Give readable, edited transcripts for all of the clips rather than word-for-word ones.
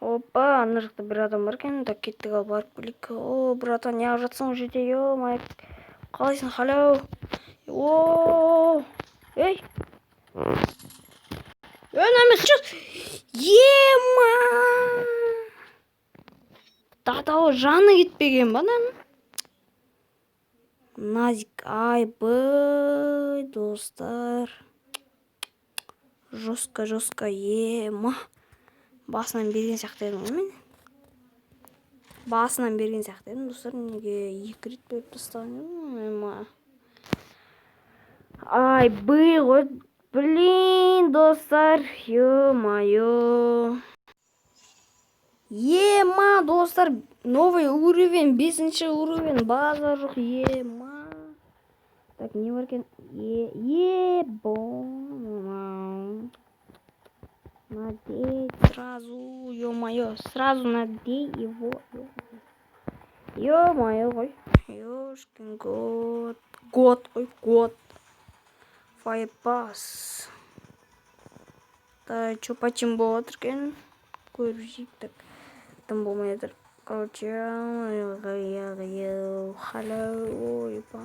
Опа, ана жақта бір адам бар екен. Так, кеттік, ал барып келейік. О, братан, неғып жатсың ол жерде? Ё-май, қалайсың, халау? О, ей, өнәміз жүр. Ема! Татау жаны кетпеген ба, Назик, айбай, достар. Жестко, ема. Басынан берген сияқты едім ғой мен. Басынан берген сияқты едім, достар. Неге 2 рет беріп тастаған, ема. Айбай ғой. Блин, достар. Ё-моё. Ема, достар. Новый уровень, 5-ші уровень. База жоқ, ема. Так, не бар екен? Ебом. Надей сразу, ё-моё, сразу надей его. Ё-моё, ой, ёшкин год, год. Файпас. Да, чё почему было екен? Көрсек, так, там болмай жатыр. Короче, халау, ойпа.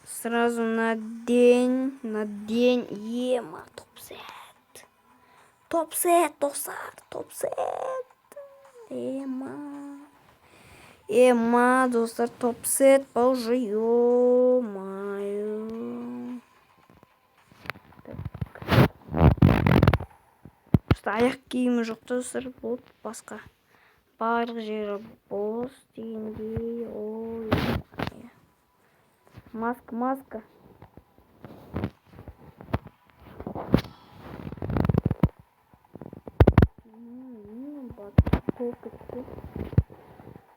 Сразу на день, ема, топ-сет, достар, топ-сет. Ема, достар, топ-сет положи, ё-моё. Что аяқ киімі жоқ, достар, болды, басқа. Барлық жері бос дегендей, ой. Маска.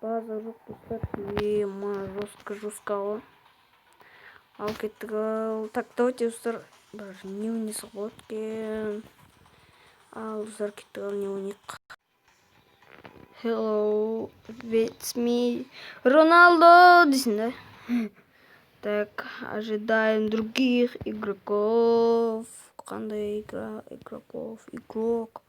База жоқ, достар. Ема, жестко ғой. Ал кеттік, ал. Так, давайте, достар, бір не ойнасақ болады екен. Ал, достар, кеттік, ал не ойнайық. Hello, it's me, Роналдо, дейсің да? Так, ожидаем других игроков. Қандай игрок.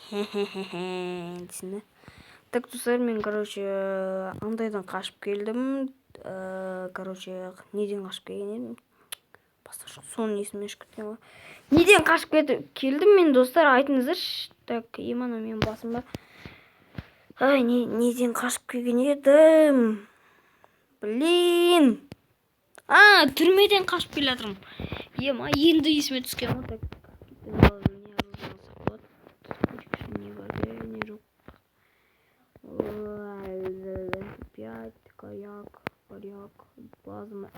Дейсің да? Так, достар, мен, андайдан қашып келдім. Неден қашып келген едім? Соның есіме шүкірткен ғой. Неден қашып келдім мен, достар, айтыңыздаршы. Так, емана мен басым бар. Ай, неден қашып келген едім? Блин! Түрмеден қашып келе жатырмын. Ема, енді есіме түскен ғой. Так, не бар, не жоқ. Каяк, плазма,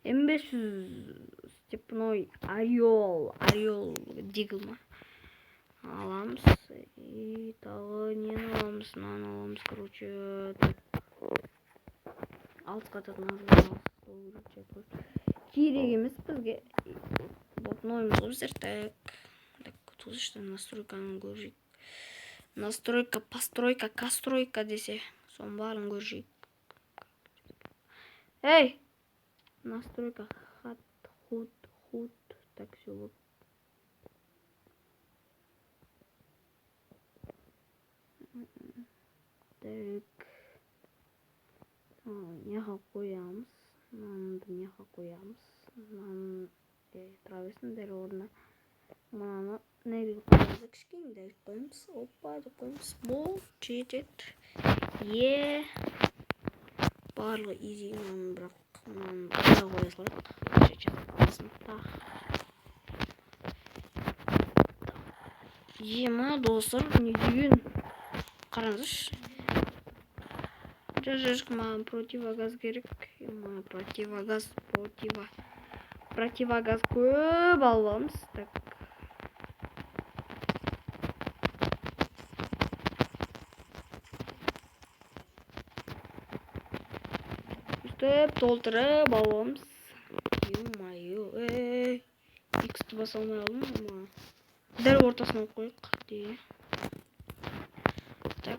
М500 степной орел дигл ма. Аламыз. И тағы нені аламыз, короче, алысқа татын керек емес бізге. Блатноймыз ғой біздер. Так, тут что настройканы көржейік. Настройка, постройка, кастройка десе, соның барын көржейік. Эй! Настройка, худ. Так, все вот. Так. Неға қоямыз. Неға қоямыз. Травесін дәл орнына. Мынаны нәреге қоямыз. Кішкене дәл қоямыз. Опа, деп қоямыз. Бұл жетет. Барлы изи. Бірақ қоя қоясылайық. Ема, достар, не деген? Қараңызшы. Жажашық, маған противогаз керек. Ема, противогаз көп аламыз. Так. Үстіп, толтырып аламыз. Ё-моё, X-ті баса алмай алдым, ама. Дәл ортасына қойық, де. Так.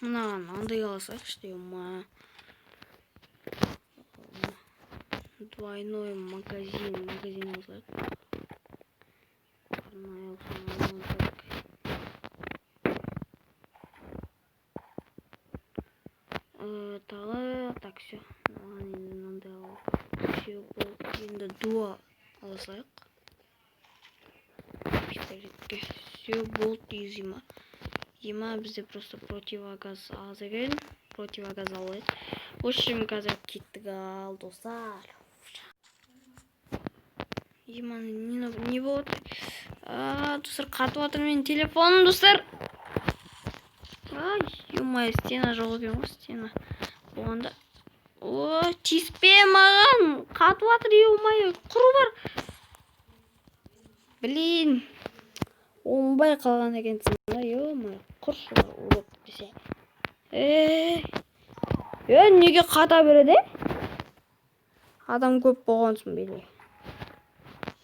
Мынаған андай алсайықшы, двойной магазин алсайық. Тағы, так, все. Все болды. Енді дуа алсайық. Все болды, ема. Ема бізде просто противогаз аз екен. Противогаз алайық. В общем, қазір кеттік ал, достар. Ема, не болды? Достар, қатып жатыр менің телефоным, достар. Ай, ема, стена жоқ екен ғой, стена. Болғанда. О, тиіспе маған. Қатып жатыр, ема, құру бар. Блин. Оңбай қалған екенсің да, ема, құршы бар, ұрып десе. Неге қата береді? Адам көп болғансын беле.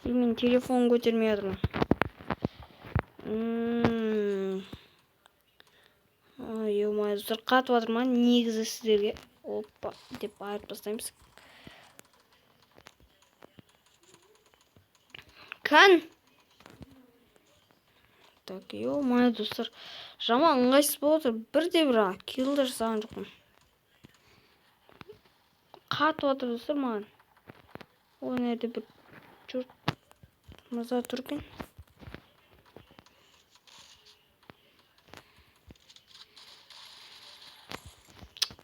Мен телефон көтермей жатырмын. Ема, достар, қатып жатыр ма? Негізі сіздерге. Опа, деп айырып тастаймыз. Кән? Так, ема, достар, жаман ыңғайсыз болып отыр. Бірде-бір килді жасаған жоқпын. Қатып жатыр, достар, маған. О, nerede bir çurt маза тұр екен.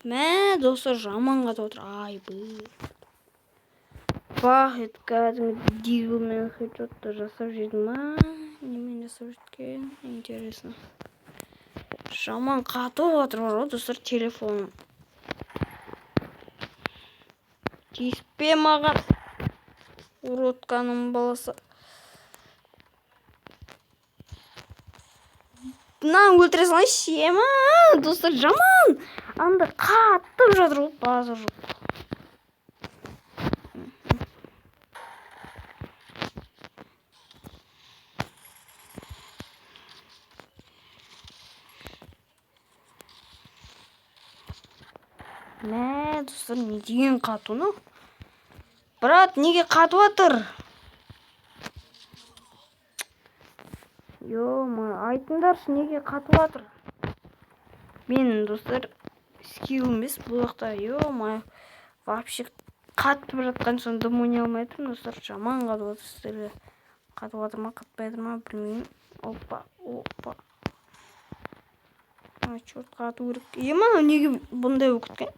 Мә, достар, жаман қатып отыр. Ай, Бахет кәдімгі дигілмен хедшотты жасап жедім ма? Немен жасап жеткен? Интересно. Жаман қатып отыр бар, достар, телефоным. Тиіспе маған. Уротканың баласы. Мынаны өлтіре салайыншы, ема, достар, жаман. Анда қатып жатыр ғой, базар жоқ. Мә, достар, не деген қатуны? Брат, неге қатып жатыр? Ема, айтыңдаршы, неге қатып жатыр? Мен, достар, скилл емес бұл жақта. Ема, вообще қатып жатқан соң дым ойнай алмай тұрмын, достар. Жаман қатып жатыр сіздерге. Қатып жатыр ма, қатпай жатыр ма, білмеймін. Опа. Черт, қату керек. Ема, неге бұндай болып кеткен?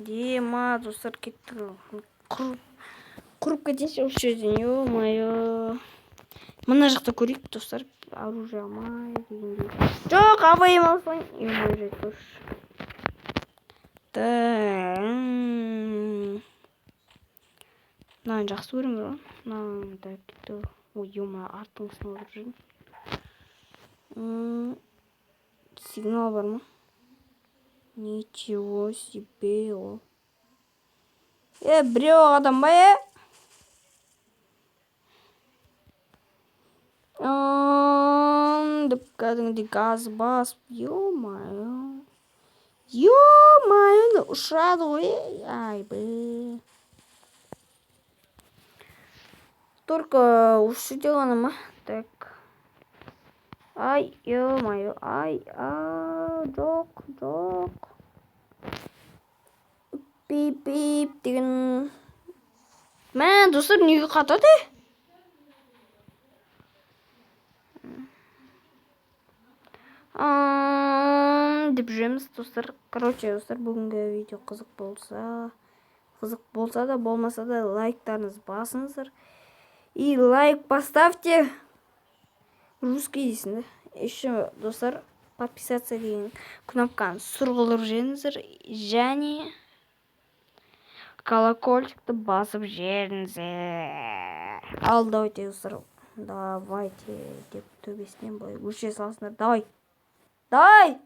Ема, достар, кетті. Құрып кетейінші осы жерден. Ема. Мына жақта көрейік, достар. Оружие алмай дегендей. Жоқ, абайым алсаң. Ема, жайды көрші. Мынаны жақсы көремін ғой. Мынаны да кетті. Ой, ема, артың сынып жүрдім. Сигнал бар ма? Ничего себе, о. Біреу адам ба, деп кәдімгідей газ басып. Ё-майо, ұшады ғой. Ай, только осы жерде ғана ма? Так. Ай, ё-майо, ай, жоқ. Пип деген. Мә, достар, неге қатады? Деп жүреміз, достар. Короче, достар, бүгінгі видео қызық болса да, болмаса да лайктарыңыз басыңыздар. И лайк поставьте. Русский дейсің, да? Еще, достар, подписаться деген кнопканы сұрғылып жеріңіздер. Және колокольчикті басып жеріңіздер. Ал, давайте, достар. Давайте, деп төбесінен былай өше салсыңдар. Давай.